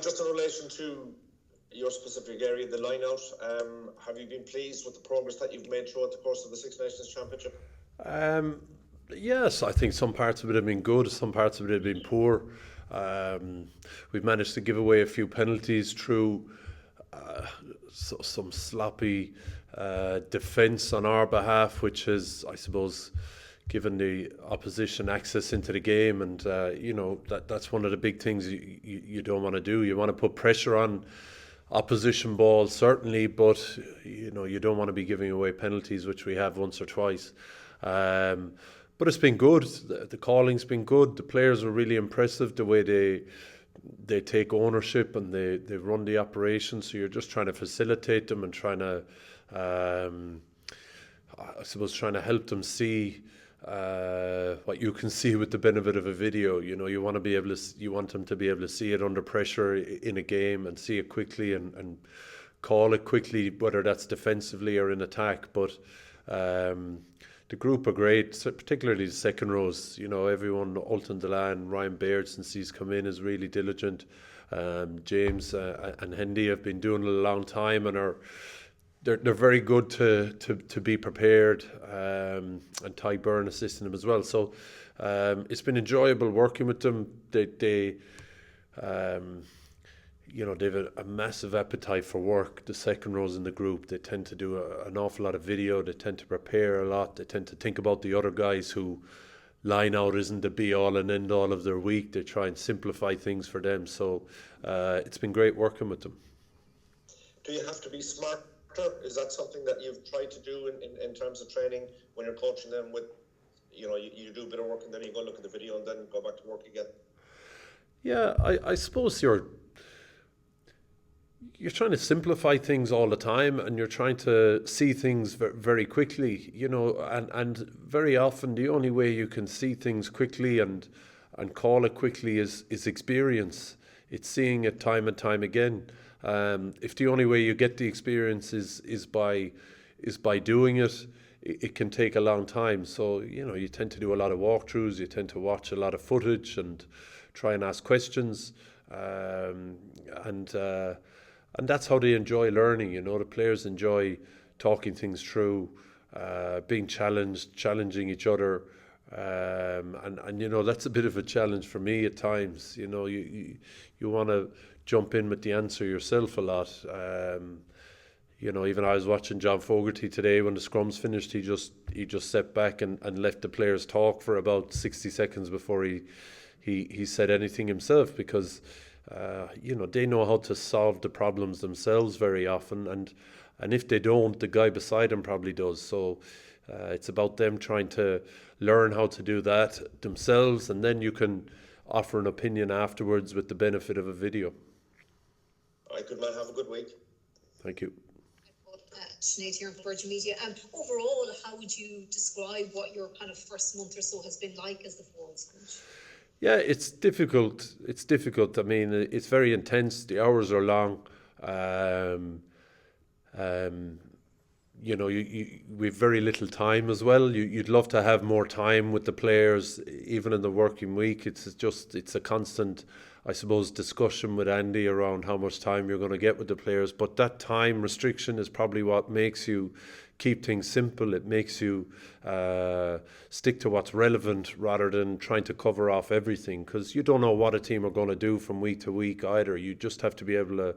just in relation to your specific area, the line-out, have you been pleased with the progress that you've made throughout the course of the Six Nations Championship? Yes, I think some parts of it have been good, some parts of it have been poor. We've managed to give away a few penalties through some sloppy defence on our behalf, which has, I suppose, given the opposition access into the game. And, that's one of the big things you don't want to do. You want to put pressure on opposition ball, certainly, but, you don't want to be giving away penalties, which we have once or twice. But it's been good. The calling's been good. The players are really impressive, the way they take ownership and they run the operation. So you're just trying to facilitate them and trying to, trying to help them see what you can see with the benefit of a video. You want them to be able to see it under pressure in a game and see it quickly and call it quickly, whether that's defensively or in attack. But the group are great, particularly the second rows. Everyone, Ultan Delan, Ryan Baird, since he's come in, is really diligent. James and Hendy have been doing it a long time and they're very good to be prepared. And Ty Byrne assisting them as well. So it's been enjoyable working with them. They have a massive appetite for work. The second rows in the group, they tend to do an awful lot of video. They tend to prepare a lot. They tend to think about the other guys who line out isn't the be all and end all of their week. They try and simplify things for them. So it's been great working with them. Do you have to be smarter? Is that something that you've tried to do in terms of training when you're coaching them with, you do a bit of work and then you go look at the video and then go back to work again? Yeah, I suppose you're trying to simplify things all the time, and you're trying to see things very quickly, and very often the only way you can see things quickly and call it quickly is experience. It's seeing it time and time again. If the only way you get the experience is by doing it, it can take a long time. So, you tend to do a lot of walkthroughs, you tend to watch a lot of footage and try and ask questions, and that's how they enjoy learning. The players enjoy talking things through, being challenging each other, and that's a bit of a challenge for me at times. You want to jump in with the answer yourself a lot. Even I was watching John Fogarty today when the scrums finished. He just sat back and let the players talk for about 60 seconds before he said anything himself, because they know how to solve the problems themselves very often, and if they don't, the guy beside them probably does. So it's about them trying to learn how to do that themselves, and then you can offer an opinion afterwards with the benefit of a video. All right, good man. Have a good week. Thank you. Sinead here from Virgin Media. Overall, how would you describe what your kind of first month or so has been like as the forwards coach? Yeah, it's difficult. I mean, it's very intense. The hours are long. We've very little time as well. You'd love to have more time with the players, even in the working week. It's a constant, I suppose, discussion with Andy around how much time you're going to get with the players. But that time restriction is probably what makes you keep things simple. It makes you stick to what's relevant rather than trying to cover off everything, because you don't know what a team are going to do from week to week either. You just have to be able to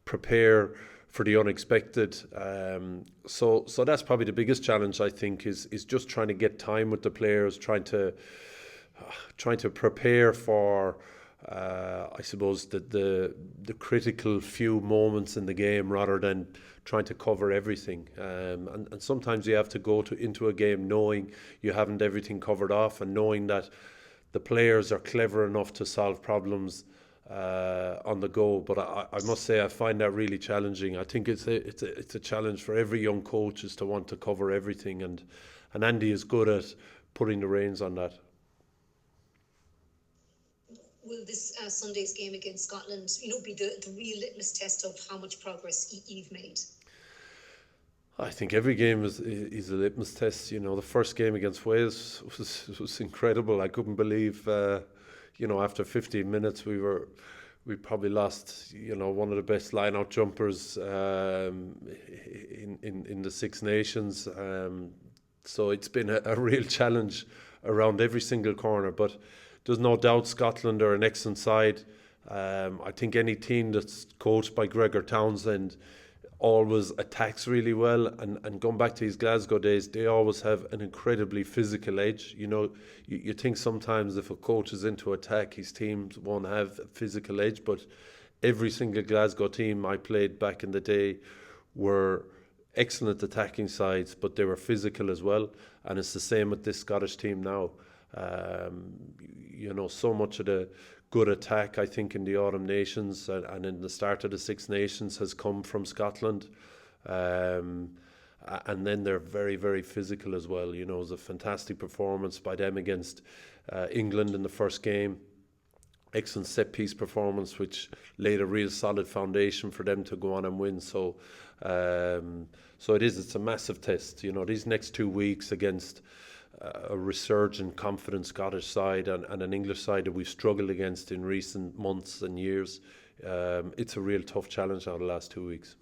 prepare for the unexpected. So that's probably the biggest challenge, I think, is just trying to get time with the players, trying to prepare for I suppose the critical few moments in the game rather than trying to cover everything. And sometimes you have to go into a game knowing you haven't everything covered off, and knowing that the players are clever enough to solve problems on the go. But I must say I find that really challenging. I think it's a challenge for every young coach, is to want to cover everything, and Andy is good at putting the reins on that. Will this Sunday's game against Scotland, be the real litmus test of how much progress you've made? I think every game is a litmus test. The first game against Wales was incredible. I couldn't believe, after 15 minutes we were we probably lost, one of the best line-out jumpers in the Six Nations. So it's been a real challenge around every single corner. But there's no doubt Scotland are an excellent side. I think any team that's coached by Gregor Townsend always attacks really well, and going back to his Glasgow days, they always have an incredibly physical edge. You think sometimes if a coach is into attack, his teams won't have a physical edge, but every single Glasgow team I played back in the day were excellent attacking sides, but they were physical as well, and it's the same with this Scottish team now. So much of the good attack, I think, in the Autumn Nations and in the start of the Six Nations has come from Scotland. And then they're very, very physical as well. It was a fantastic performance by them against England in the first game. Excellent set-piece performance, which laid a real solid foundation for them to go on and win. So it's a massive test. These next 2 weeks against a resurgent, confident Scottish side and an English side that we've struggled against in recent months and years. It's a real tough challenge now the last 2 weeks.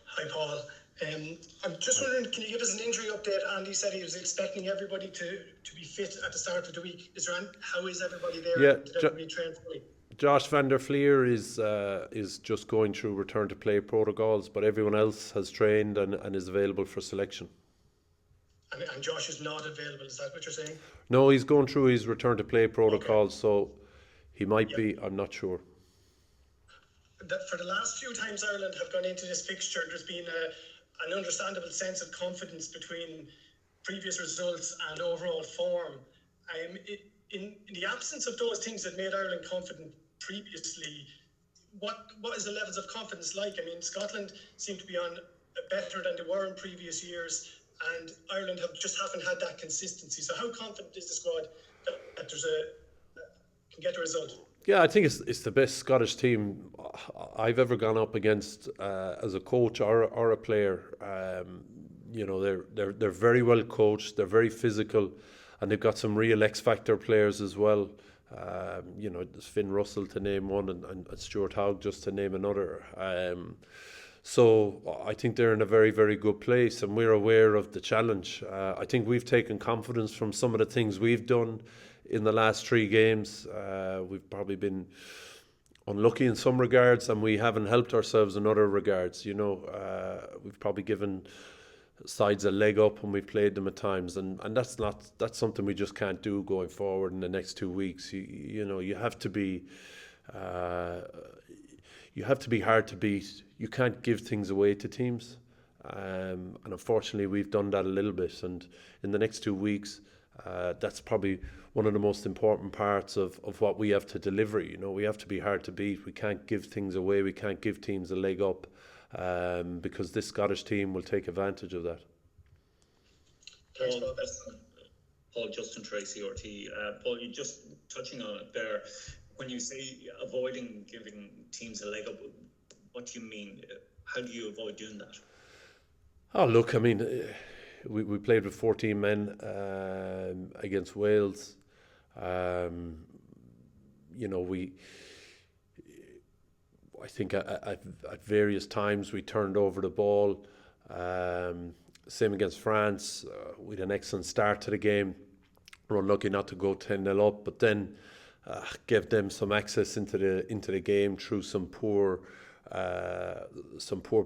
Hi, Paul. I'm just wondering, can you give us an injury update? Andy said he was expecting everybody to be fit at the start of the week. How is everybody there? Yeah, Did everybody train fully? Josh van der Fleer is just going through return to play protocols, but everyone else has trained and is available for selection. And Josh is not available, is that what you're saying? No, he's going through his return to play protocols, so he might be, I'm not sure. For the last few times Ireland have gone into this fixture, there's been an understandable sense of confidence between previous results and overall form. In the absence of those things that made Ireland confident previously, what is the levels of confidence like? I mean, Scotland seem to be on better than they were in previous years, and Ireland haven't had that consistency. So how confident is the squad that can get a result? Yeah, I think it's the best Scottish team I've ever gone up against as a coach or a player. They're very well coached. They're very physical, and they've got some real X Factor players as well. There's Finn Russell to name one, and Stuart Hogg just to name another. So I think they're in a very, very good place, and we're aware of the challenge. I think we've taken confidence from some of the things we've done in the last 3 games. We've probably been unlucky in some regards, and we haven't helped ourselves in other regards. We've probably given sides a leg up when we've played them at times, and that's something we just can't do going forward in the next 2 weeks. You have to be hard to beat. You can't give things away to teams, and unfortunately we've done that a little bit. And in the next 2 weeks, that's probably one of the most important parts of what we have to deliver. We have to be hard to beat. We can't give things away. We can't give teams a leg up, because this Scottish team will take advantage of that. Paul, Justin Tracy, RT. Paul, you're just touching on it there. When you say avoiding giving teams a leg up, what do you mean? How do you avoid doing that? Oh, look, I mean, we played with 14 men against Wales. I think at various times we turned over the ball. Same against France. We had an excellent start to the game. We're unlucky not to go 10-0 up, but then gave them some access into the game through some poor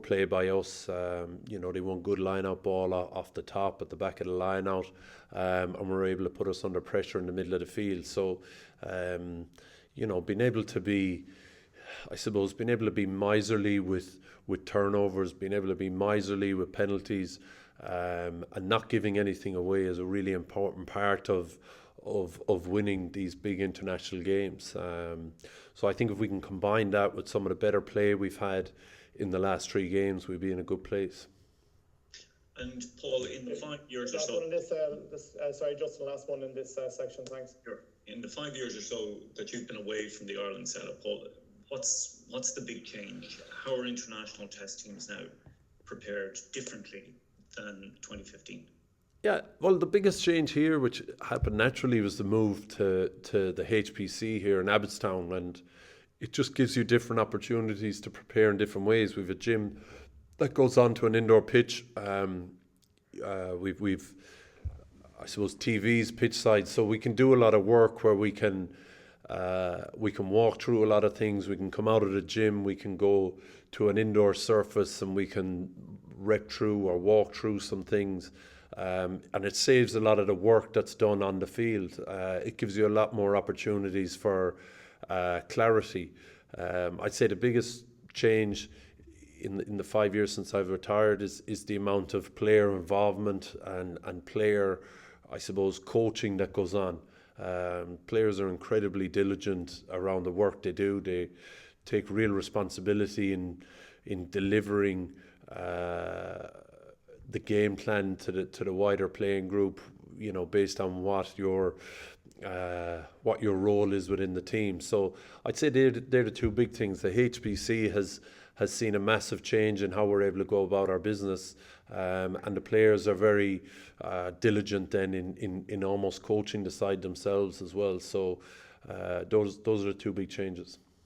play by us. They won good line-out ball off the top at the back of the line-out, and were able to put us under pressure in the middle of the field. So, being able to be miserly with turnovers, being able to be miserly with penalties, and not giving anything away is a really important part of winning these big international games. So I think if we can combine that with some of the better play we've had in the last 3 games, we'll be in a good place. And Paul, in the 5 years or so... Sorry, just the last one in this section, thanks. Sure. In the 5 years or so that you've been away from the Ireland setup, Paul, what's the big change? How are international test teams now prepared differently than 2015? Yeah, well, the biggest change here, which happened naturally, was the move to the HPC here in Abbottstown, and it just gives you different opportunities to prepare in different ways. We've a gym that goes on to an indoor pitch. We've I suppose TVs pitch side, so we can do a lot of work where we can walk through a lot of things. We can come out of the gym, we can go to an indoor surface, and we can rec through or walk through some things. And it saves a lot of the work that's done on the field. It gives you a lot more opportunities for clarity. I'd say the biggest change in the 5 years since I've retired is the amount of player involvement and player, I suppose, coaching that goes on. Players are incredibly diligent around the work they do. They take real responsibility in delivering the game plan to the wider playing group, you know, based on what your role is within the team. So I'd say they're the two big things. The HPC has seen a massive change in how we're able to go about our business, and the players are very diligent then in almost coaching the side themselves as well. So those are the two big changes.